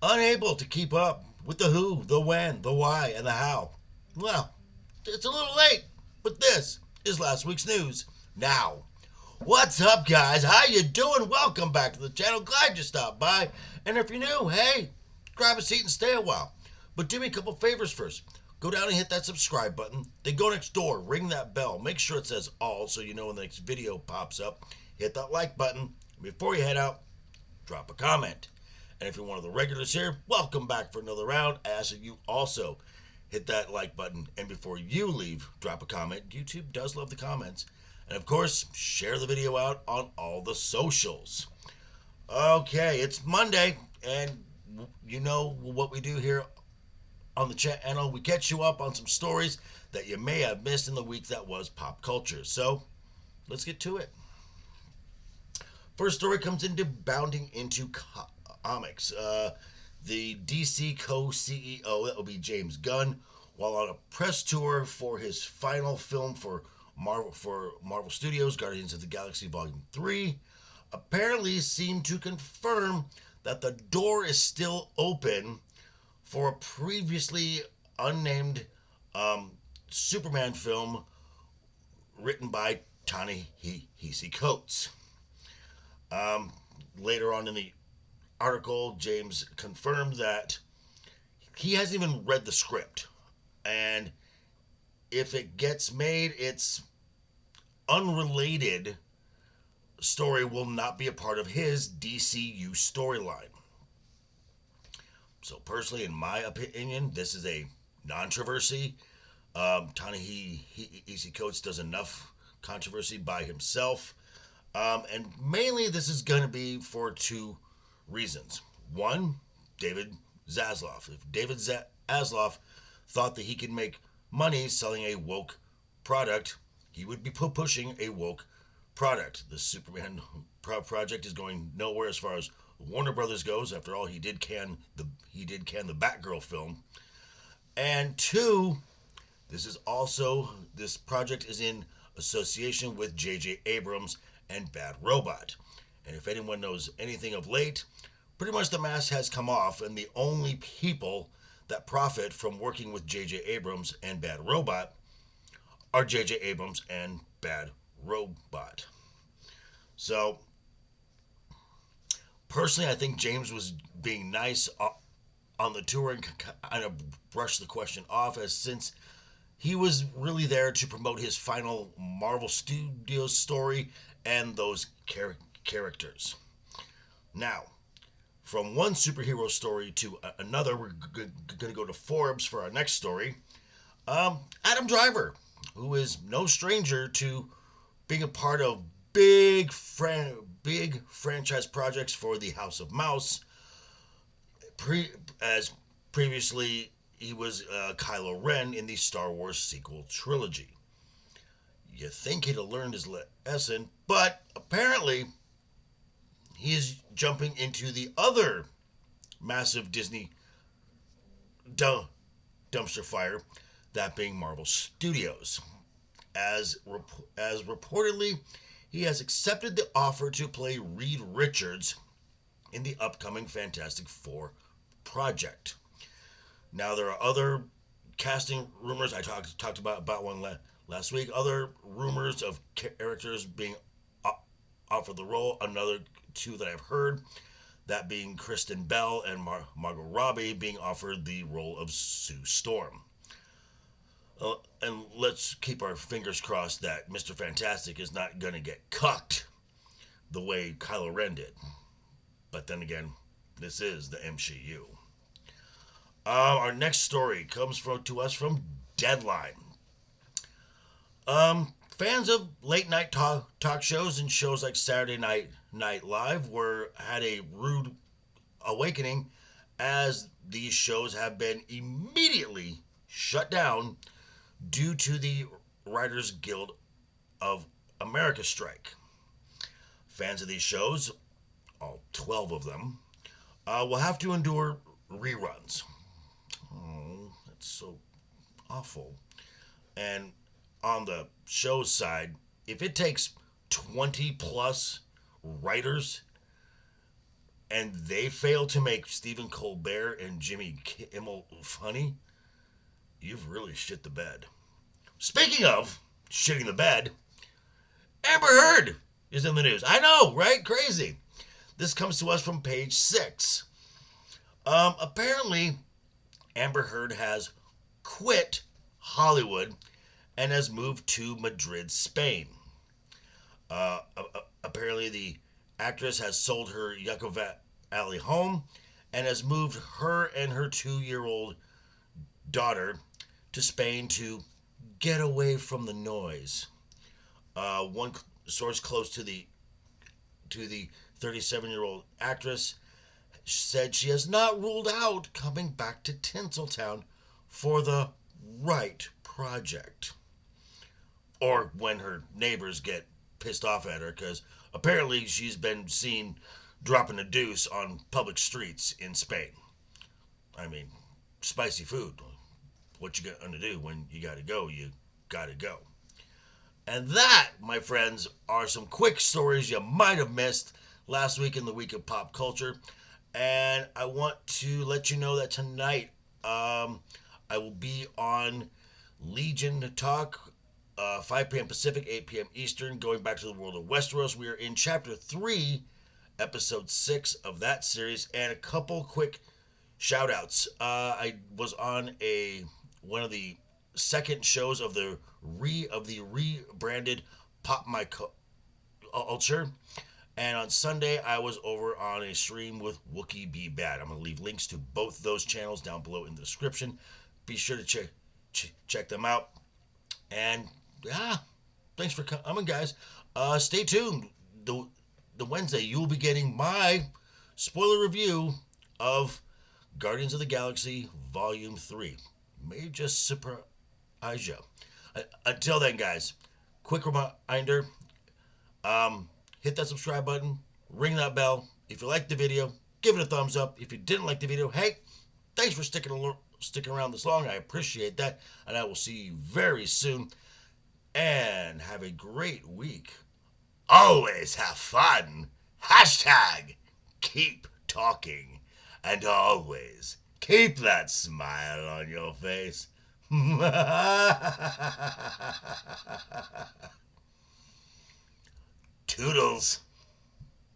Unable to keep up with the who, the when, the why, and the how. Well, it's a little late, but this is last week's news. Now, what's up, guys? How you doing? Welcome back to the channel. Glad you stopped by. And if you're new, hey, grab a seat and stay a while. But do me a couple favors first. Go down and hit that subscribe button. Then go next door, ring that bell. Make sure it says all so you know when the next video pops up. Hit that like button. Before you head out, drop a comment. And if you're one of the regulars here, welcome back for another round. I ask that you also hit that like button. And before you leave, drop a comment. YouTube does love the comments. And of course, share the video out on all the socials. Okay, it's Monday, and you know what we do here on the channel. We catch you up on some stories that you may have missed in the week that was pop culture. So, let's get to it. First story comes into bounding into comics. The DC co-CEO, that will be James Gunn, while on a press tour for his final film for Marvel Studios, Guardians of the Galaxy Volume 3, apparently seemed to confirm that the door is still open for a previously unnamed Superman film written by Ta-Nehisi Coates. Later on in the article, James confirmed that he hasn't even read the script, and if it gets made, its unrelated story will not be a part of his DCU storyline. So personally, in my opinion, this is a non-controversy. Ta-Nehisi Coates does enough controversy by himself. And mainly this is going to be for two reasons. One, David Zaslav. If David Zaslav thought that he could make money selling a woke product, he would be pushing a woke product. The Superman project is going nowhere as far as Warner Brothers goes. After all, he did can the Batgirl film. And two, this project is in association with J.J. Abrams and Bad Robot. And if anyone knows anything of late, pretty much the mask has come off, and the only people that profit from working with J.J. Abrams and Bad Robot are J.J. Abrams and Bad Robot. So, personally, I think James was being nice on the tour and kind of brushed the question off, as since he was really there to promote his final Marvel Studios story and those characters. Now, from one superhero story to another, we're going to go to Forbes for our next story. Adam Driver, who is no stranger to being a part of big franchise projects for the House of Mouse. As previously, he was Kylo Ren in the Star Wars sequel trilogy. You think he'd have learned his lesson, but apparently he's jumping into the other massive Disney dumpster fire, that being Marvel Studios. As reportedly, he has accepted the offer to play Reed Richards in the upcoming Fantastic Four project. Now, there are other casting rumors. I talked about one last week. Other rumors of characters being offered the role. Another two that I've heard, that being Kristen Bell and Margot Robbie, being offered the role of Sue Storm. And let's keep our fingers crossed that Mr. Fantastic is not going to get cucked the way Kylo Ren did. But then again, this is the MCU. Our next story comes to us from Deadline. Fans of late night talk shows and shows like Saturday Night Live had a rude awakening, as these shows have been immediately shut down due to the Writers Guild of America strike. Fans of these shows, all 12 of them, will have to endure reruns. Oh, that's so awful. And on the show's side, if it takes 20 plus writers and they fail to make Stephen Colbert and Jimmy Kimmel funny, you've really shit the bed. Speaking of shitting the bed, Amber Heard is in the news. I know, right? Crazy. This comes to us from page 6. Apparently, Amber Heard has quit Hollywood and has moved to Madrid, Spain. Apparently, the actress has sold her Yucca Valley home and has moved her and her 2-year-old daughter to Spain to get away from the noise. One source close to the 37-year-old actress said she has not ruled out coming back to Tinseltown for the right project. Or when her neighbors get pissed off at her, because apparently she's been seen dropping a deuce on public streets in Spain. I mean, spicy food. What you gonna do when you gotta go? You gotta go. And that, my friends, are some quick stories you might have missed last week in the week of pop culture. And I want to let you know that tonight I will be on Legion Talk, 5 p.m. Pacific, 8 p.m. Eastern, going back to the world of Westeros. We are in Chapter 3, Episode 6 of that series, and a couple quick shout-outs. I was on one of the second shows of the rebranded Pop My Culture. And on Sunday, I was over on a stream with Wookie Be Bad. I'm going to leave links to both those channels down below in the description. Be sure to check them out. And, thanks for coming, guys. Stay tuned. The Wednesday, you'll be getting my spoiler review of Guardians of the Galaxy Volume 3. May just surprise you. Until then, guys, quick reminder, hit that subscribe button, ring that bell. If you liked the video, give it a thumbs up. If you didn't like the video, hey, thanks for sticking around this long. I appreciate that, and I will see you very soon. And have a great week. Always have fun. Hashtag keep talking. And always keep that smile on your face. Toodles.